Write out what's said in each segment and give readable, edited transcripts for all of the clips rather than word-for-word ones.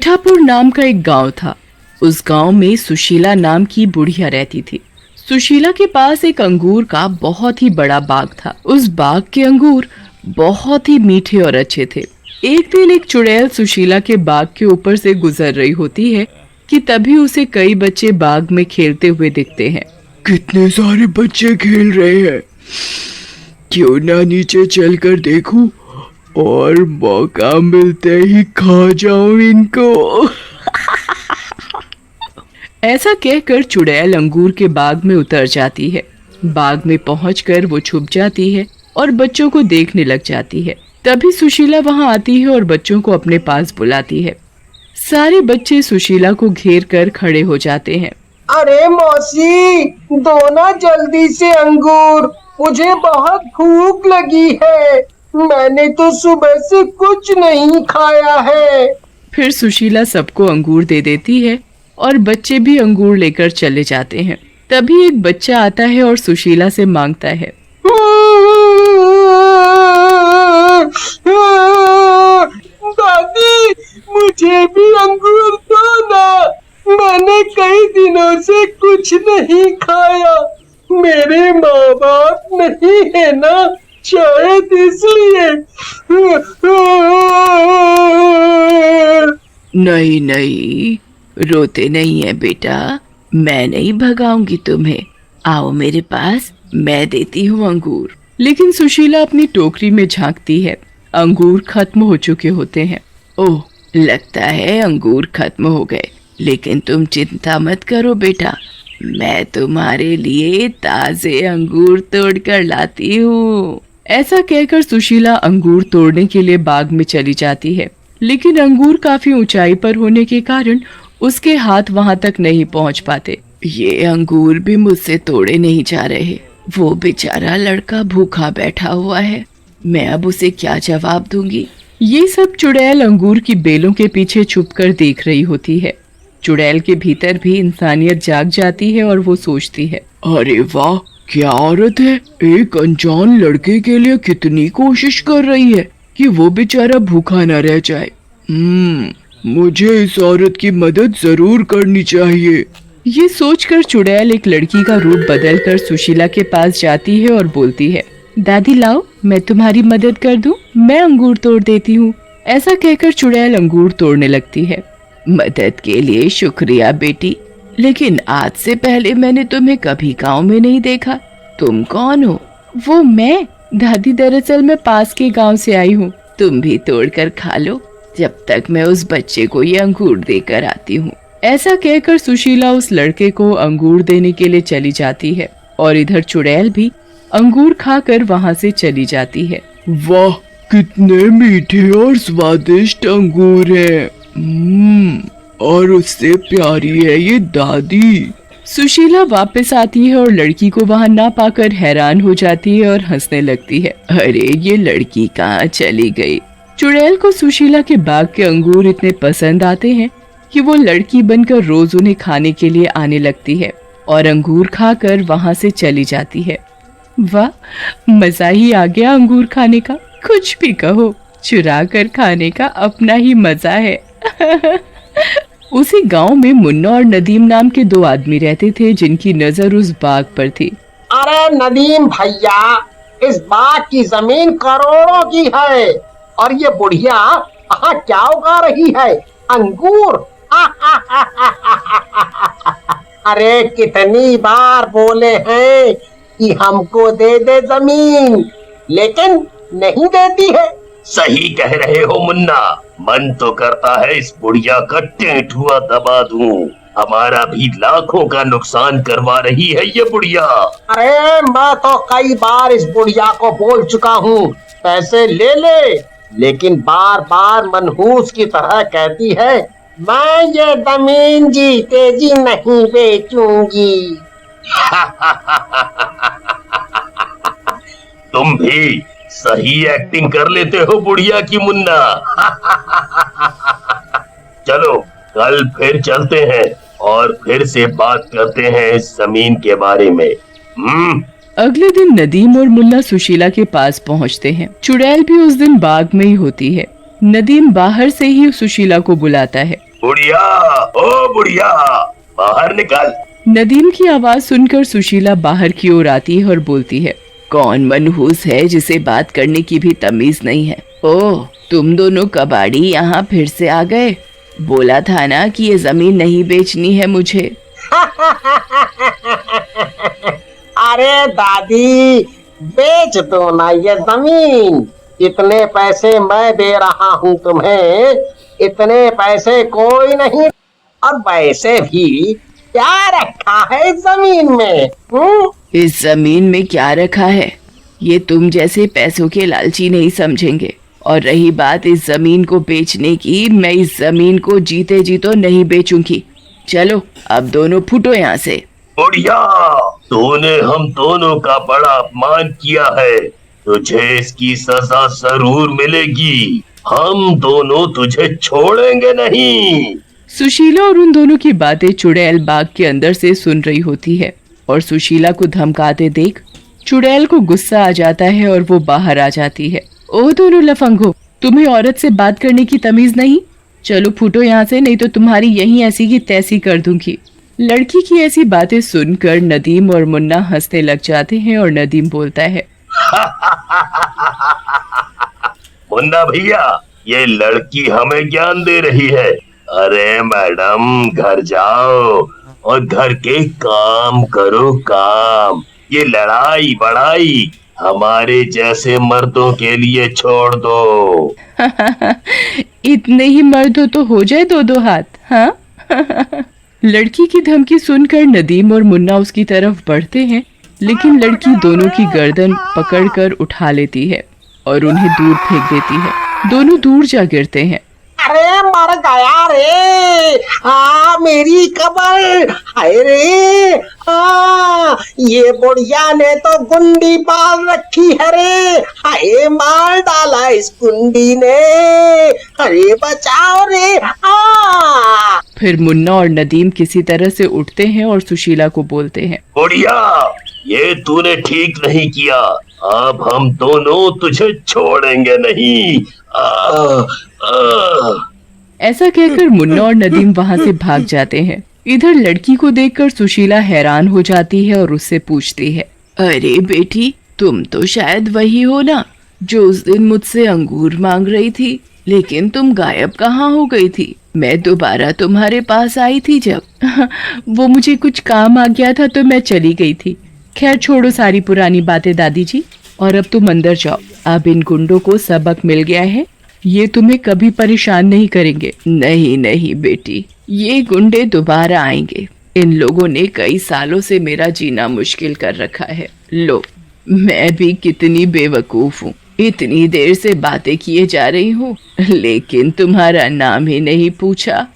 मीठापुर नाम का एक गांव था। उस गांव में सुशीला नाम की बुढ़िया रहती थी। सुशीला के पास एक अंगूर का बहुत ही बड़ा बाग था। उस बाग के अंगूर बहुत ही मीठे और अच्छे थे। एक दिन एक चुड़ैल सुशीला के बाग के ऊपर से गुजर रही होती है कि तभी उसे कई बच्चे बाग में खेलते हुए दिखते हैं। कितने सारे बच्चे खेल रहे हैं, क्यों ना नीचे चलकर देखूं और मौका मिलते ही खा जाऊं इनको। ऐसा कहकर चुड़ैल अंगूर के बाग में उतर जाती है। बाग में पहुंचकर वो छुप जाती है और बच्चों को देखने लग जाती है। तभी सुशीला वहां आती है और बच्चों को अपने पास बुलाती है। सारे बच्चे सुशीला को घेर कर खड़े हो जाते हैं। अरे मौसी, दो ना जल्दी से अंगूर, मुझे बहुत भूख लगी है। मैंने तो सुबह से कुछ नहीं खाया है। फिर सुशीला सबको अंगूर दे देती है और बच्चे भी अंगूर लेकर चले जाते हैं। तभी एक बच्चा आता है और सुशीला से मांगता है, दादी, मुझे भी अंगूर दो ना। मैंने कई दिनों से कुछ नहीं खाया। मेरे माँ बाप नहीं है ना, शायद इसलिए। नहीं नहीं, रोते नहीं है बेटा, मैं नहीं भगाऊंगी तुम्हें। आओ मेरे पास, मैं देती हूँ अंगूर। लेकिन सुशीला अपनी टोकरी में झांकती है। अंगूर खत्म हो चुके होते हैं। ओह, लगता है अंगूर खत्म हो गए। लेकिन तुम चिंता मत करो बेटा, मैं तुम्हारे लिए ताजे अंगूर तोड़कर लाती हूँ। ऐसा कहकर सुशीला अंगूर तोड़ने के लिए बाग में चली जाती है। लेकिन अंगूर काफी ऊंचाई पर होने के कारण उसके हाथ वहां तक नहीं पहुंच पाते। ये अंगूर भी मुझसे तोड़े नहीं जा रहे। वो बेचारा लड़का भूखा बैठा हुआ है, मैं अब उसे क्या जवाब दूंगी। ये सब चुड़ैल अंगूर की बेलों के पीछे छुपकर देख रही होती है। चुड़ैल के भीतर भी इंसानियत जाग जाती है और वो सोचती है, अरे वाह, क्या औरत है। एक अनजान लड़के के लिए कितनी कोशिश कर रही है कि वो बेचारा भूखा न रह जाए। मुझे इस औरत की मदद जरूर करनी चाहिए। ये सोचकर चुड़ैल एक लड़की का रूप बदलकर सुशीला के पास जाती है और बोलती है, दादी लाओ, मैं तुम्हारी मदद कर दूं, मैं अंगूर तोड़ देती हूँ। ऐसा कहकर चुड़ैल अंगूर तोड़ने लगती है। मदद के लिए शुक्रिया बेटी, लेकिन आज से पहले मैंने तुम्हें कभी गांव में नहीं देखा। तुम कौन हो? वो मैं, दादी, दरअसल मैं पास के गांव से आई हूँ। तुम भी तोड़कर खा लो, जब तक मैं उस बच्चे को ये अंगूर देकर आती हूँ। ऐसा कहकर सुशीला उस लड़के को अंगूर देने के लिए चली जाती है और इधर चुड़ैल भी अंगूर खाकर वहाँ से चली जाती है। वाह, कितने मीठे और स्वादिष्ट अंगूर हैं। और उससे प्यारी है ये दादी। सुशीला वापस आती है और लड़की को वहाँ ना पाकर हैरान हो जाती है और हंसने लगती है। अरे, ये लड़की कहाँ चली गई? चुड़ैल को सुशीला के बाग के अंगूर इतने पसंद आते हैं कि वो लड़की बनकर रोज उन्हें खाने के लिए आने लगती है और अंगूर खाकर वहाँ से चली जाती है। वाह, मजा ही आ गया अंगूर खाने का। कुछ भी कहो, चुरा कर खाने का अपना ही मजा है। उसी गांव में मुन्ना और नदीम नाम के दो आदमी रहते थे जिनकी नजर उस बाग पर थी। अरे नदीम भैया, इस बाग की जमीन करोड़ों की है और ये बुढ़िया यहाँ क्या उगा रही है? अंगूर। अरे कितनी बार बोले हैं कि हमको दे दे जमीन, लेकिन नहीं देती है। सही कह रहे हो मुन्ना, मन तो करता है इस बुढ़िया का टेंटुआ दबा दूं। हमारा भी लाखों का नुकसान करवा रही है ये बुढ़िया। अरे मैं तो कई बार इस बुढ़िया को बोल चुका हूँ पैसे ले ले, लेकिन बार बार मनहूस की तरह कहती है, मैं ये जमीन जीते जी नहीं बेचूंगी। तुम भी सही एक्टिंग कर लेते हो बुढ़िया की मुन्ना। चलो कल फिर चलते हैं और फिर से बात करते हैं इस जमीन के बारे में। अगले दिन नदीम और मुन्ना सुशीला के पास पहुंचते हैं। चुड़ैल भी उस दिन बाग में ही होती है। नदीम बाहर से ही सुशीला को बुलाता है। बुढ़िया, ओ बुढ़िया, बाहर निकल। नदीम की आवाज सुनकर सुशीला बाहर की ओर आती है और बोलती है, कौन मनहूस है जिसे बात करने की भी तमीज नहीं है? ओह, तुम दोनों कबाड़ी यहाँ फिर से आ गए। बोला था ना कि ये जमीन नहीं बेचनी है मुझे। अरे दादी, बेच दो ना ये जमीन। इतने पैसे मैं दे रहा हूँ तुम्हें, इतने पैसे कोई नहीं। और वैसे भी क्या रखा है इस जमीन में? इस जमीन में क्या रखा है ये तुम जैसे पैसों के लालची नहीं समझेंगे। और रही बात इस जमीन को बेचने की, मैं इस जमीन को जीते जी तो नहीं बेचूंगी। चलो अब दोनों फुटो यहाँ से। बुढ़िया, तूने हम दोनों का बड़ा अपमान किया है, तुझे इसकी सजा जरूर मिलेगी। हम दोनों तुझे छोड़ेंगे नहीं। सुशीला और उन दोनों की बातें चुड़ैल बाग के अंदर से सुन रही होती है और सुशीला को धमकाते देख चुड़ैल को गुस्सा आ जाता है और वो बाहर आ जाती है। ओ दोनों लफंगो, तुम्हें औरत से बात करने की तमीज नहीं? चलो फूटो यहाँ से, नहीं तो तुम्हारी यहीं ऐसी की तैसी कर दूंगी। लड़की की ऐसी बातें सुनकर नदीम और मुन्ना हंसने लग जाते हैं और नदीम बोलता है, मुन्ना भैया, ये लड़की हमें ज्ञान दे रही है। अरे मैडम, घर जाओ और घर के काम करो काम। ये लड़ाई बड़ाई हमारे जैसे मर्दों के लिए छोड़ दो। इतने ही मर्द हो तो हो जाए दो दो हाथ। हाँ लड़की की धमकी सुनकर नदीम और मुन्ना उसकी तरफ बढ़ते हैं, लेकिन लड़की दोनों की गर्दन पकड़कर उठा लेती है और उन्हें दूर फेंक देती है। दोनों दूर जा गिरते हैं। अरे मर गया रे, मेरी कमर, हाय रे, ये बुढ़िया ने तो गुंडी बांध रखी है रे, हाय मार डाला इस गुंडी ने, अरे बचाओ रे। फिर मुन्ना और नदीम किसी तरह से उठते हैं और सुशीला को बोलते हैं, बुढ़िया, ये तूने ठीक नहीं किया। अब हम दोनों तुझे छोड़ेंगे नहीं। ऐसा कहकर मुन्ना और नदीम वहाँ से भाग जाते हैं। इधर लड़की को देखकर सुशीला हैरान हो जाती है और उससे पूछती है, अरे बेटी, तुम तो शायद वही हो ना जो उस दिन मुझसे अंगूर मांग रही थी, लेकिन तुम गायब कहाँ हो गई थी? मैं दोबारा तुम्हारे पास आई थी जब वो मुझे कुछ काम आ गया था तो मैं चली गई थी। खैर छोड़ो सारी पुरानी बातें दादी जी, और अब तुम अंदर जाओ। अब इन गुंडों को सबक मिल गया है, ये तुम्हें कभी परेशान नहीं करेंगे। नहीं नहीं बेटी, ये गुंडे दोबारा आएंगे। इन लोगों ने कई सालों से मेरा जीना मुश्किल कर रखा है। लो, मैं भी कितनी बेवकूफ हूँ, इतनी देर से बातें किए जा रही हूँ, लेकिन तुम्हारा नाम ही नहीं पूछा।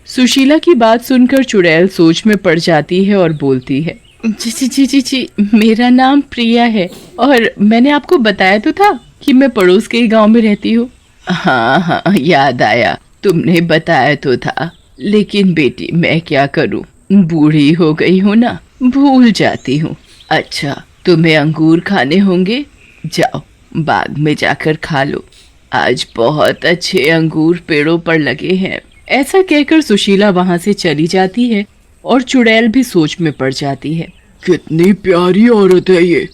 सुशीला की बात सुनकर चुड़ैल सोच में पड़ जाती है और बोलती है, जी, मेरा नाम प्रिया है और मैंने आपको बताया तो था कि मैं पड़ोस के गांव में रहती हूँ। हाँ, याद आया, तुमने बताया तो था, लेकिन बेटी मैं क्या करूँ, बूढ़ी हो गई हूँ ना, भूल जाती हूँ। अच्छा, तुम्हें अंगूर खाने होंगे, जाओ बाग में जाकर खा लो, आज बहुत अच्छे अंगूर पेड़ों पर लगे हैं। ऐसा कहकर सुशीला वहाँ से चली जाती है और चुड़ैल भी सोच में पड़ जाती है। कितनी प्यारी औरत है ये।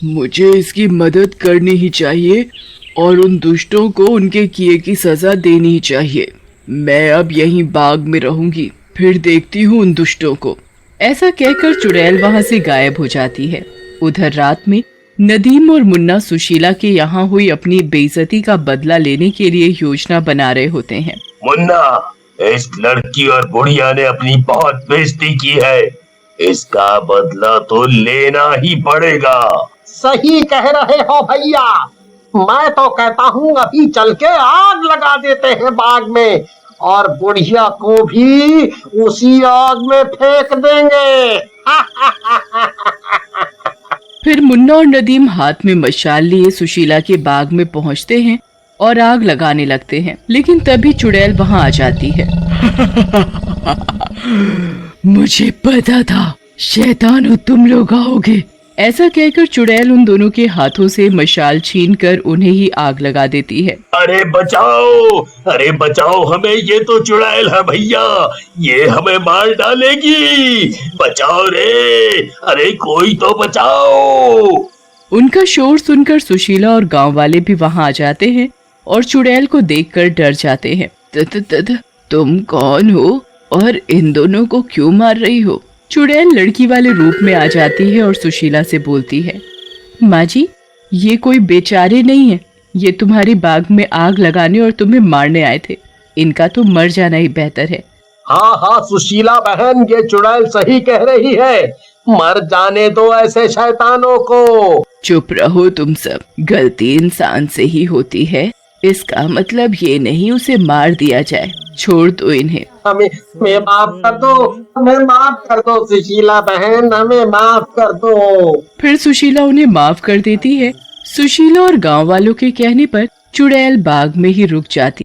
मुझे इसकी मदद करनी ही चाहिए और उन दुष्टों को उनके किए की सजा देनी ही चाहिए। मैं अब यहीं बाग में रहूंगी, फिर देखती हूँ उन दुष्टों को। ऐसा कहकर चुड़ैल वहाँ से गायब हो जाती है। उधर रात में नदीम और मुन्ना सुशीला के यहाँ हुई अपनी बेइज्जती का बदला लेने के लिए योजना बना रहे होते हैं। मुन्ना, इस लड़की और बुढ़िया ने अपनी बहुत बेइज्जती की है, इसका बदला तो लेना ही पड़ेगा। सही कह रहे हो भैया, मैं तो कहता हूँ अभी चल के आग लगा देते हैं बाग में और बुढ़िया को भी उसी आग में फेंक देंगे। फिर मुन्ना और नदीम हाथ में मशाल लिए सुशीला के बाग में पहुंचते हैं और आग लगाने लगते हैं, लेकिन तभी चुड़ैल वहां आ जाती है। मुझे पता था शैतान हो तुम लोग आओगे, ऐसा कहकर चुड़ैल उन दोनों के हाथों से मशाल छीनकर उन्हें ही आग लगा देती है। अरे बचाओ हमें, ये तो चुड़ैल है भैया, ये हमें मार डालेगी, बचाओ रे, अरे कोई तो बचाओ। उनका शोर सुनकर सुशीला और गांव वाले भी वहां आ जाते हैं और चुड़ैल को देखकर डर जाते हैं। तुम कौन हो और इन दोनों को क्यों मार रही हो? चुड़ैल लड़की वाले रूप में आ जाती है और सुशीला से बोलती है, माँ जी, ये कोई बेचारे नहीं है, ये तुम्हारी बाग में आग लगाने और तुम्हें मारने आए थे, इनका तो मर जाना ही बेहतर है। हाँ हाँ सुशीला बहन, ये चुड़ैल सही कह रही है, मर जाने दो ऐसे शैतानों को। चुप रहो तुम सब, गलती इंसान से ही होती है, इसका मतलब ये नहीं उसे मार दिया जाए, छोड़ दो इन्हें। हमें माफ कर दो, हमें माफ कर दो सुशीला बहन, हमें माफ कर दो। फिर सुशीला उन्हें माफ कर देती है। सुशीला और गांव वालों के कहने पर चुड़ैल बाग में ही रुक जाती।